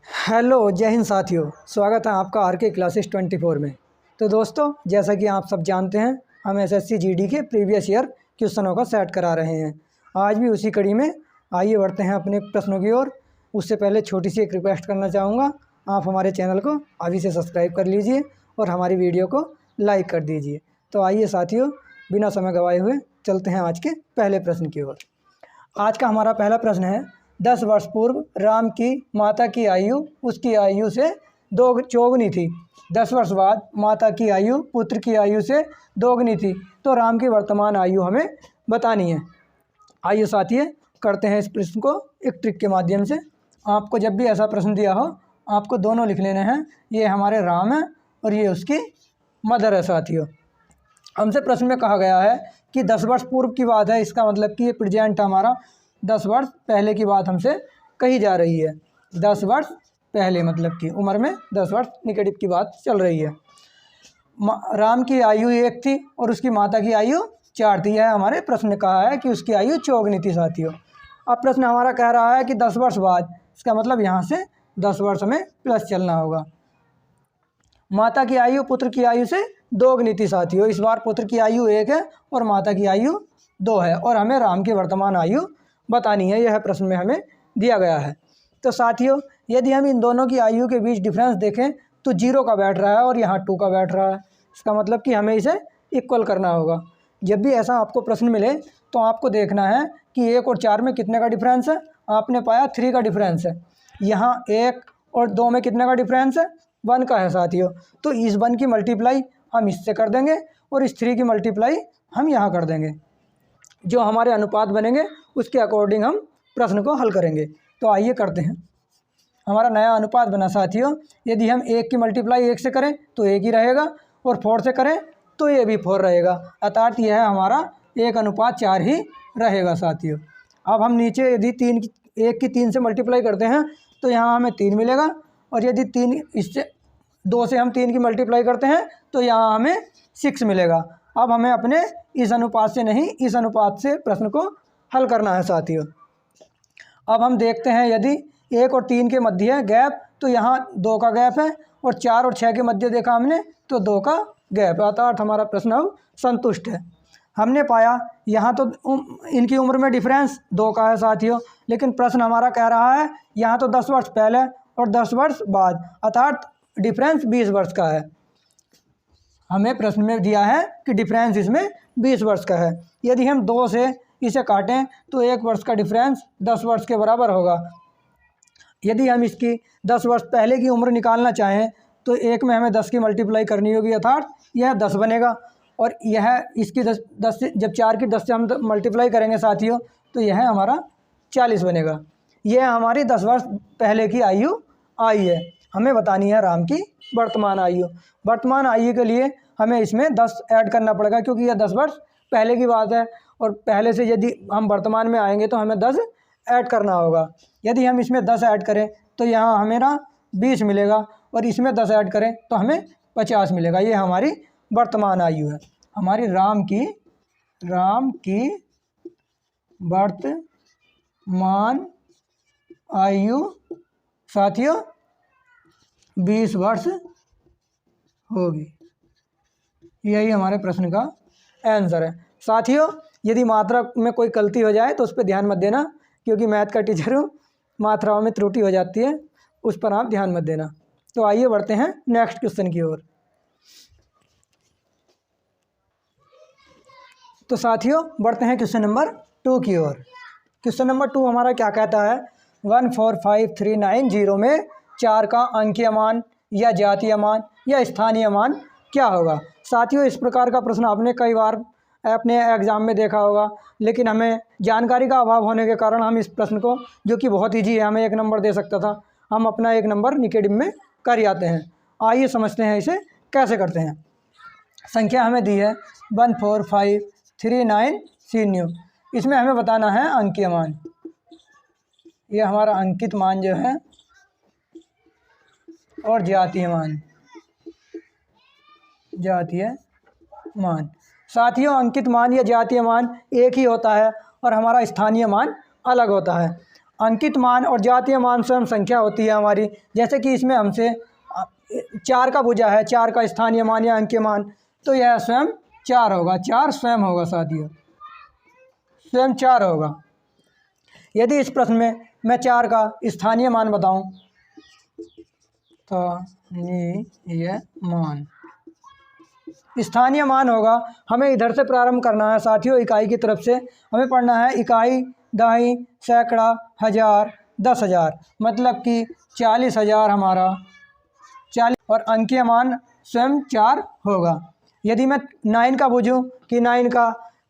Hello, जय हिंद साथियों। स्वागत है आपका आर के क्लासेस 24 में। तो दोस्तों, जैसा कि आप सब जानते हैं, हम एसएससी जीडी के प्रीवियस ईयर क्वेश्चनों का सेट करा रहे हैं। आज भी उसी कड़ी में आइए बढ़ते हैं अपने प्रश्नों की ओर। उससे पहले छोटी सी एक रिक्वेस्ट करना चाहूँगा, आप हमारे चैनल को अभी से सब्सक्राइब कर लीजिए और हमारी वीडियो को लाइक कर दीजिए। तो आइए साथियों, बिना समय गंवाए हुए चलते हैं आज के पहले प्रश्न की ओर। आज का हमारा पहला प्रश्न है, 10 वर्ष पूर्व राम की माता की आयु उसकी आयु से चौगुनी थी। 10 वर्ष बाद माता की आयु पुत्र की आयु से दोगुनी थी। तो राम की वर्तमान आयु हमें बतानी है। आइए साथियों, करते हैं इस प्रश्न को एक ट्रिक के माध्यम से। आपको जब भी ऐसा प्रश्न दिया हो, आपको दोनों लिख लेने हैं। ये हमारे राम है और ये उसकी मदर है। साथियों, हमसे प्रश्न में कहा गया है कि 10 वर्ष पूर्व की बात है, इसका मतलब कि ये प्रेजेंट हमारा 10 वर्ष पहले की बात हमसे कही जा रही है। 10 वर्ष पहले मतलब कि उम्र में 10 वर्ष निगेटिव की बात चल रही है। राम की आयु 1 थी और उसकी माता की आयु 4 थी। यह हमारे प्रश्न ने कहा है कि उसकी आयु चौगुनी थी। साथियों, अब प्रश्न हमारा कह रहा है कि 10 वर्ष बाद, इसका मतलब यहाँ से 10 वर्ष में प्लस चलना होगा। माता की आयु पुत्र की आयु से दोगुनी थी। साथियों, इस बार पुत्र की आयु 1 है और माता की आयु 2 है और हमें राम की वर्तमान आयु बतानी है। यह प्रश्न में हमें दिया गया है। तो साथियों, यदि हम इन दोनों की आयु के बीच डिफरेंस देखें तो 0 का बैठ रहा है और यहाँ 2 का बैठ रहा है। इसका मतलब कि हमें इसे इक्वल करना होगा। जब भी ऐसा आपको प्रश्न मिले तो आपको देखना है कि 1 और 4 में कितने का डिफरेंस है। आपने पाया 3 का डिफरेंस है। यहाँ 1 और 2 में कितने का डिफरेंस है, 1 का है। साथियों, तो इस 1 की मल्टीप्लाई हम इससे कर देंगे और इस 3 की मल्टीप्लाई हम यहाँ कर देंगे। जो हमारे अनुपात बनेंगे उसके अकॉर्डिंग हम प्रश्न को हल करेंगे। तो आइए करते हैं। हमारा नया अनुपात बना। साथियों, यदि हम 1 की मल्टीप्लाई 1 से करें तो 1 ही रहेगा और 4 से करें तो ये भी 4 रहेगा। अर्थात यह है हमारा 1:4 ही रहेगा। साथियों, अब हम नीचे यदि 1 की 3 से मल्टीप्लाई करते हैं तो यहाँ हमें 3 मिलेगा और यदि 3 इससे 2 से हम 3 की मल्टीप्लाई करते हैं तो यहाँ हमें 6 मिलेगा। अब हमें अपने इस अनुपात से नहीं, इस अनुपात से प्रश्न को हल करना है। साथियों, अब हम देखते हैं, यदि 1 और 3 के मध्य है गैप तो यहाँ 2 का गैप है और 4 और 6 के मध्य देखा हमने तो 2 का गैप है। अर्थात हमारा प्रश्न अब संतुष्ट है। हमने पाया यहाँ तो इनकी उम्र में डिफरेंस 2 का है। साथियों, लेकिन प्रश्न हमारा कह रहा है यहाँ तो 10 वर्ष पहले और 10 वर्ष बाद, अर्थात डिफरेंस 20 वर्ष का है। हमें प्रश्न में दिया है कि डिफरेंस इसमें 20 वर्ष का है। यदि हम 2 से इसे काटें तो 1 वर्ष का डिफरेंस 10 वर्ष के बराबर होगा। यदि हम इसकी 10 वर्ष पहले की उम्र निकालना चाहें तो 1 में हमें 10 की मल्टीप्लाई करनी होगी, अर्थात यह 10 बनेगा और यह इसकी 10 से, जब 4 की 10 से हम मल्टीप्लाई करेंगे साथियों तो यह हमारा 40 बनेगा। यह हमारी 10 वर्ष पहले की आयु आई है। हमें बतानी है राम की वर्तमान आयु। वर्तमान आयु के लिए हमें इसमें 10 ऐड करना पड़ेगा क्योंकि यह 10 वर्ष पहले की बात है और पहले से यदि हम वर्तमान में आएंगे तो हमें 10 ऐड करना होगा। यदि हम इसमें 10 ऐड करें तो यहाँ हमें 20 मिलेगा और इसमें 10 ऐड करें तो हमें 50 मिलेगा। ये हमारी वर्तमान आयु है। हमारी राम की वर्तमान आयु साथियों 20 वर्ष होगी। यही हमारे प्रश्न का आंसर है। साथियों, यदि मात्रा में कोई गलती हो जाए तो उस पर ध्यान मत देना, क्योंकि मैथ का टीचर हूँ, मात्राओं में त्रुटि हो जाती है, उस पर आप ध्यान मत देना। तो आइए बढ़ते हैं नेक्स्ट क्वेश्चन की ओर। तो साथियों, बढ़ते हैं क्वेश्चन नंबर 2 की ओर। क्वेश्चन नंबर 2 हमारा क्या कहता है, 145,390 में 4 का अंकीय मान या जातीय मान या स्थानीय मान क्या होगा। साथियों, इस प्रकार का प्रश्न आपने कई बार अपने एग्ज़ाम में देखा होगा, लेकिन हमें जानकारी का अभाव होने के कारण हम इस प्रश्न को, जो कि बहुत ईजी है, हमें 1 नंबर दे सकता था, हम अपना 1 नंबर निगेटिव में कर जाते हैं। आइए समझते हैं इसे कैसे करते हैं। संख्या हमें दी है 145,390। इसमें हमें बताना है अंकीय मान। ये हमारा अंकित मान जो है और जातीय मान। साथियों, अंकित मान या जातीय मान एक ही होता है और हमारा स्थानीय मान अलग होता है। अंकित मान और जातीय मान स्वयं संख्या होती है हमारी। जैसे कि इसमें हमसे 4 का भुजा है, 4 का स्थानीय मान या अंकीय मान, तो यह स्वयं 4 होगा, 4 स्वयं होगा साथियों, स्वयं 4 होगा। यदि इस प्रश्न में मैं 4 का स्थानीय मान बताऊं, स्थानीय मान होगा, हमें इधर से प्रारंभ करना है साथियों, इकाई की तरफ से हमें पढ़ना है इकाई, दहाई, सैकड़ा, हज़ार, 10,000, मतलब कि 40,000 हमारा 40, और अंकीय मान स्वयं 4 होगा। यदि मैं 9 का बुझूँ कि 9 का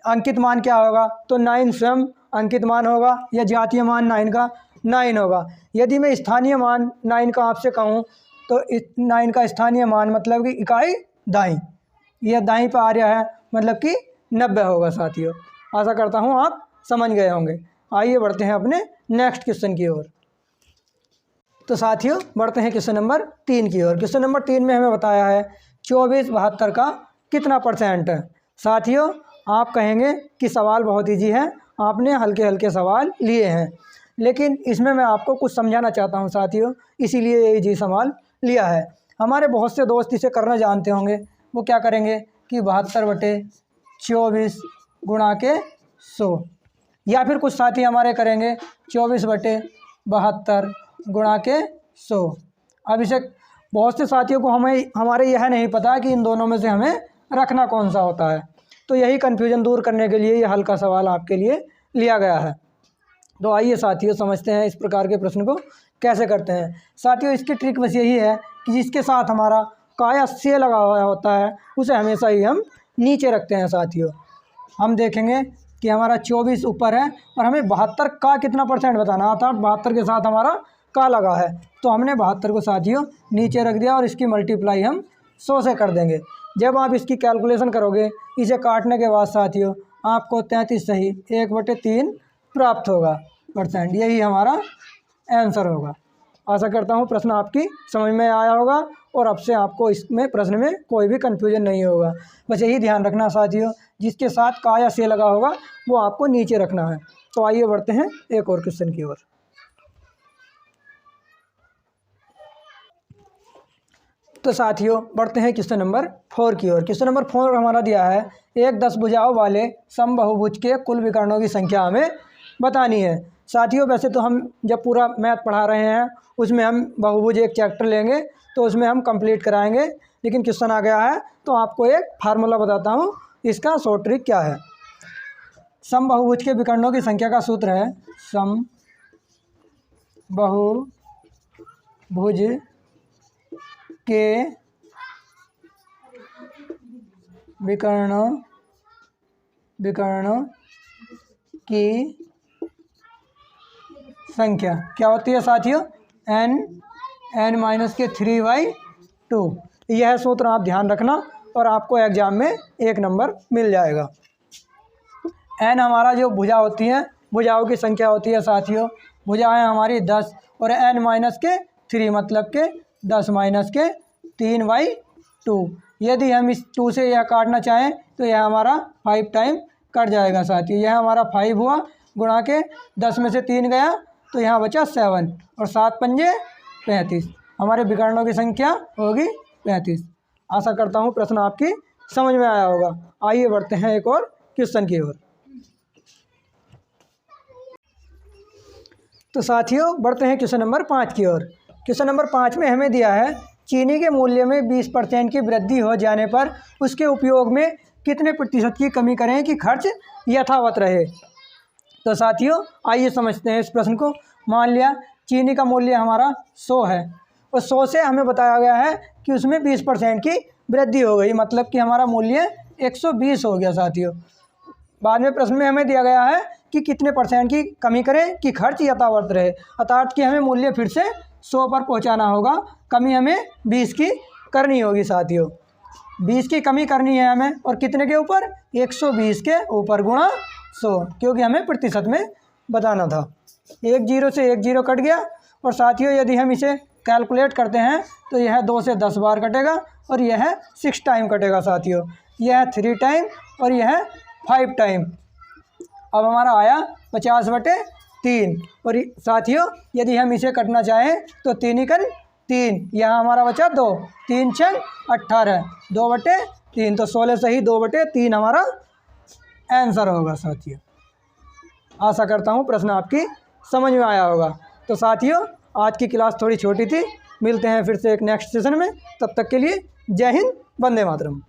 अंकित मान क्या होगा, तो 9 स्वयं अंकित मान होगा, या जातीय मान 9 का 9 होगा। यदि मैं स्थानीय मान 9 का आपसे कहूँ, तो 9 का स्थानीय मान मतलब कि इकाई दाई, यह दाई पर आ रहा है, मतलब कि 90 होगा साथियों। आशा करता हूँ आप समझ गए होंगे। आइए बढ़ते हैं अपने नेक्स्ट क्वेश्चन की ओर। तो साथियों बढ़ते हैं क्वेश्चन नंबर 3 की ओर। क्वेश्चन नंबर 3 में हमें बताया है 24/72 का कितना % है। साथियों आप कहेंगे कि सवाल बहुत ईजी है, आपने हल्के हल्के सवाल लिए हैं, लेकिन इसमें मैं आपको कुछ समझाना चाहता हूं साथियों, इसीलिए ये ईजी सवाल लिया है। हमारे बहुत से दोस्त इसे करना जानते होंगे। वो क्या करेंगे कि 72/24 गुणा के 100, या फिर कुछ साथी हमारे करेंगे 24/72 गुणा के 100। अब इसे बहुत से साथियों को हमारे यह नहीं पता कि इन दोनों में से हमें रखना कौन सा होता है, तो यही कन्फ्यूजन दूर करने के लिए ये हल्का सवाल आपके लिए लिया गया है। तो आइए साथियों समझते हैं इस प्रकार के प्रश्न को कैसे करते हैं। साथियों इसकी ट्रिक बस यही है कि जिसके साथ हमारा का या से लगा हुआ होता है उसे हमेशा ही हम नीचे रखते हैं साथियों। हम देखेंगे कि हमारा 24 ऊपर है और हमें 72 का कितना % बताना, अर्थात 72 के साथ हमारा का लगा है, तो हमने 72 को साथियों नीचे रख दिया और इसकी मल्टीप्लाई हम 100 से कर देंगे। जब आप इसकी कैलकुलेशन करोगे, इसे काटने के बाद साथियों आपको 33 सही 1/3 प्राप्त होगा %। यही हमारा आंसर होगा। आशा करता हूँ प्रश्न आपकी समझ में आया होगा और अब से आपको इसमें प्रश्न में कोई भी कन्फ्यूजन नहीं होगा। बस यही ध्यान रखना साथियों, जिसके साथ का या से लगा होगा वो आपको नीचे रखना है। तो आइए बढ़ते हैं एक और क्वेश्चन की ओर। तो साथियों बढ़ते हैं क्वेश्चन नंबर 4 की ओर। क्वेश्चन नंबर 4 हमारा दिया है एक 10 भुजाओं वाले समबाहुभुज के कुल विकर्णों की संख्या हमें बतानी है। साथियों वैसे तो हम जब पूरा मैथ पढ़ा रहे हैं उसमें हम बहुभुज एक चैप्टर लेंगे तो उसमें हम कंप्लीट कराएंगे, लेकिन क्वेश्चन आ गया है तो आपको एक फार्मूला बताता हूँ, इसका शॉर्ट ट्रिक क्या है। समबाहुभुज के विकर्णों की संख्या का सूत्र है समबाहुभुज के विकर्णों की संख्या क्या होती है साथियों, n-3/2। यह सूत्र आप ध्यान रखना और आपको एग्जाम में 1 नंबर मिल जाएगा। n हमारा जो भुजा होती है, भुजाओं की संख्या होती है साथियों, भुजाएं हमारी 10 और n-3 मतलब के 10-3/2। यदि हम इस 2 से यह काटना चाहें तो यह हमारा 5 टाइम कट जाएगा साथियों। यह हमारा 5 हुआ गुणा के 10 में से 3 गया तो यहाँ बचा 7 और 7 पंजे 35। हमारे विकर्णों की संख्या होगी 35। आशा करता हूँ प्रश्न आपकी समझ में आया होगा। आइए बढ़ते हैं एक और क्वेश्चन की ओर। तो साथियों बढ़ते हैं क्वेश्चन नंबर 5 की ओर। क्वेश्चन नंबर 5 में हमें दिया है चीनी के मूल्य में 20% की वृद्धि हो जाने पर उसके उपयोग में कितने % की कमी करें कि खर्च यथावत रहे। तो साथियों आइए समझते हैं इस प्रश्न को। मान लिया चीनी का मूल्य हमारा 100 है और 100 से हमें बताया गया है कि उसमें 20% की वृद्धि हो गई, मतलब कि हमारा मूल्य 120 हो गया साथियों। बाद में प्रश्न में हमें दिया गया है कि कितने % की कमी करें कि खर्च यथावत रहे, अर्थात कि हमें मूल्य फिर से 100 पर पहुंचाना होगा, कमी हमें 20 की करनी होगी साथियों। 20 की कमी करनी है हमें और कितने के ऊपर, 120 के ऊपर गुणा 100, क्योंकि हमें प्रतिशत में बताना था। 1 0 से 1 0 कट गया और साथियों यदि हम इसे कैलकुलेट करते हैं तो यह 2 से 10 बार कटेगा और यह 6 टाइम कटेगा साथियों, यह 3 टाइम और यह 5 टाइम। अब हमारा आया 50/100 3। और साथियों यदि हम इसे कटना चाहें तो 3 एकड़ 3, यहाँ हमारा बचा 2, 3 6 18, 2/3, तो 16 से ही 2/3 हमारा आंसर होगा साथियों। आशा करता हूँ प्रश्न आपकी समझ में आया होगा। तो साथियों आज की क्लास थोड़ी छोटी थी, मिलते हैं फिर से एक नेक्स्ट सेशन में। तब तक के लिए जय हिंद, वंदे मातरम।